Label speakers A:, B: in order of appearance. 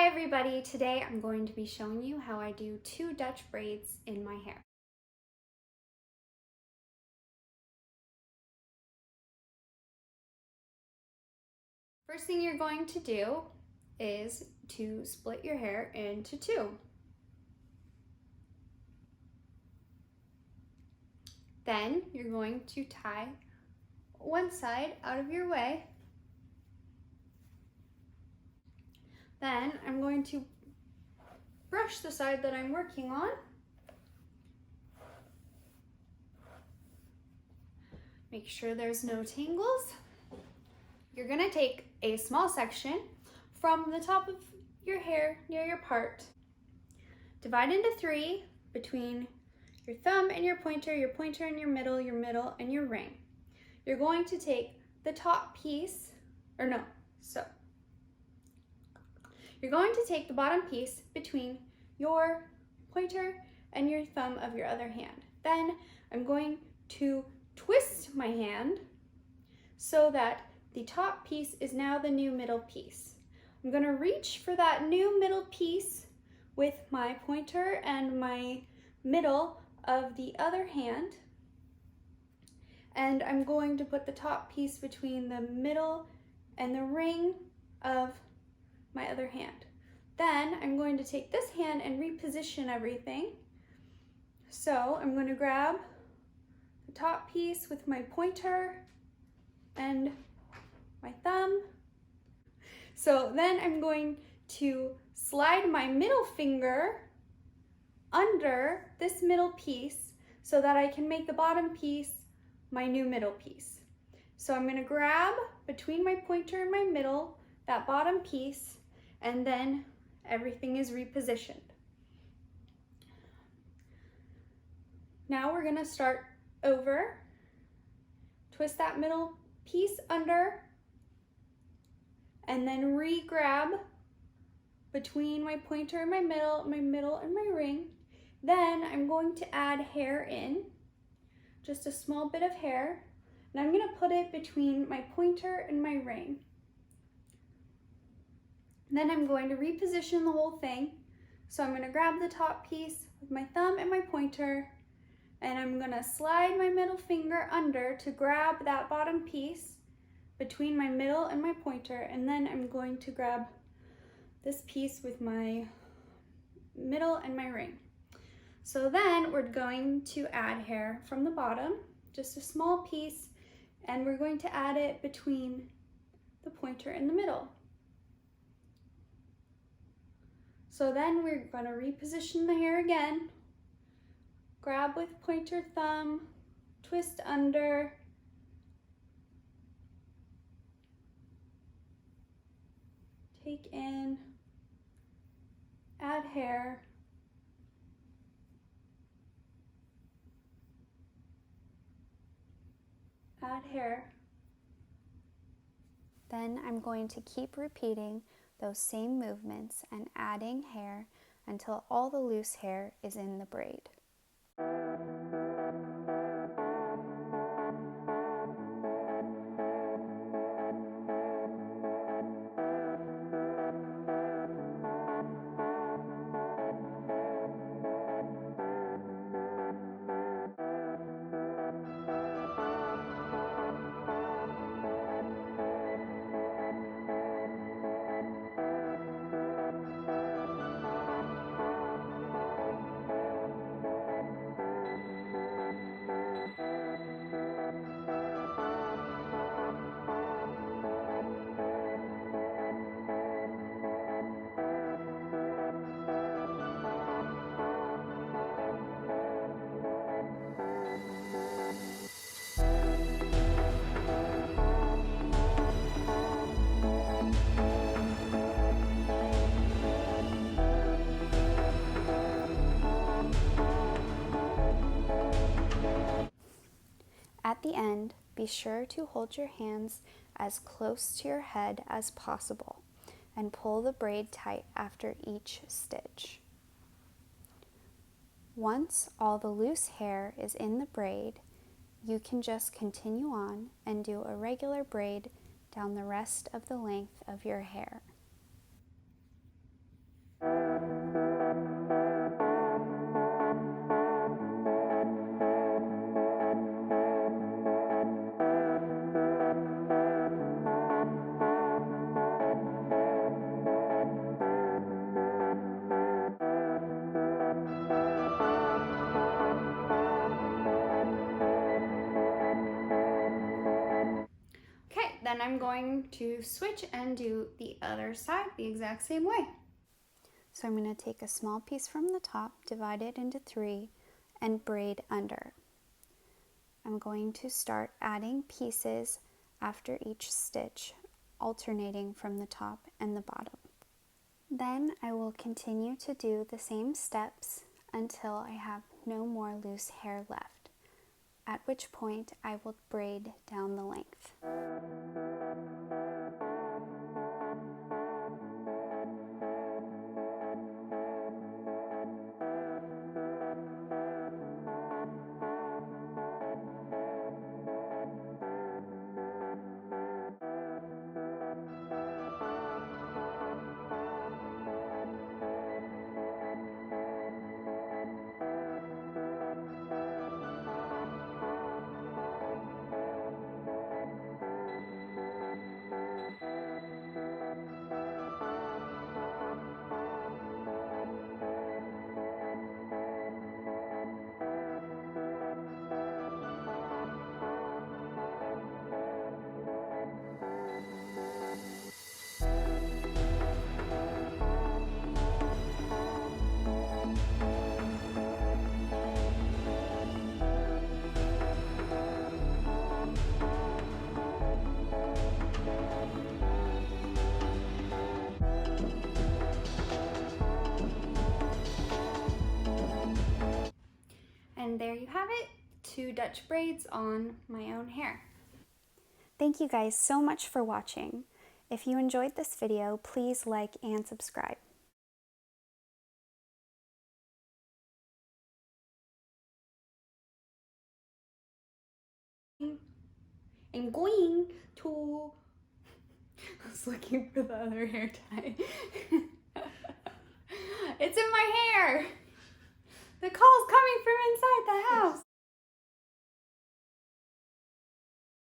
A: Hi everybody, today I'm going to be showing you how I do 2 Dutch braids in my hair. First thing you're going to do is to split your hair into 2. Then you're going to tie one side out of your way. Then I'm going to brush the side that I'm working on. Make sure there's no tangles. You're gonna take a small section from the top of your hair near your part. Divide into 3 between your thumb and your pointer and your middle and your ring. You're going to take the top piece, you're going to take the bottom piece between your pointer and your thumb of your other hand. Then I'm going to twist my hand so that the top piece is now the new middle piece. I'm going to reach for that new middle piece with my pointer and my middle of the other hand, and I'm going to put the top piece between the middle and the ring of my other hand. Then I'm going to take this hand and reposition everything. So I'm going to grab the top piece with my pointer and my thumb. So then I'm going to slide my middle finger under this middle piece so that I can make the bottom piece my new middle piece. So I'm going to grab between my pointer and my middle that bottom piece, and then everything is repositioned. Now we're going to start over. Twist that middle piece under, and then re-grab between my pointer and my middle and my ring. Then I'm going to add hair in, just a small bit of hair, and I'm going to put it between my pointer and my ring. Then I'm going to reposition the whole thing. So I'm going to grab the top piece with my thumb and my pointer, and I'm going to slide my middle finger under to grab that bottom piece between my middle and my pointer, and then I'm going to grab this piece with my middle and my ring. So then we're going to add hair from the bottom, just a small piece, and we're going to add it between the pointer and the middle. So then we're going to reposition the hair again, grab with pointer thumb, twist under, take in, add hair, add hair. Then I'm going to keep repeating those same movements and adding hair until all the loose hair is in the braid. At the end, be sure to hold your hands as close to your head as possible and pull the braid tight after each stitch. Once all the loose hair is in the braid, you can just continue on and do a regular braid down the rest of the length of your hair. then I'm going to switch and do the other side the exact same way. So I'm going to take a small piece from the top, divide it into 3, and braid under. I'm going to start adding pieces after each stitch, alternating from the top and the bottom. Then I will continue to do the same steps until I have no more loose hair left, at which point I will braid down the length. And there you have it, 2 Dutch braids on my own hair. Thank you guys so much for watching. If you enjoyed this video, please like and subscribe. I'm going to... I was looking for the other hair tie. It's in my hair! The call's coming from inside the house!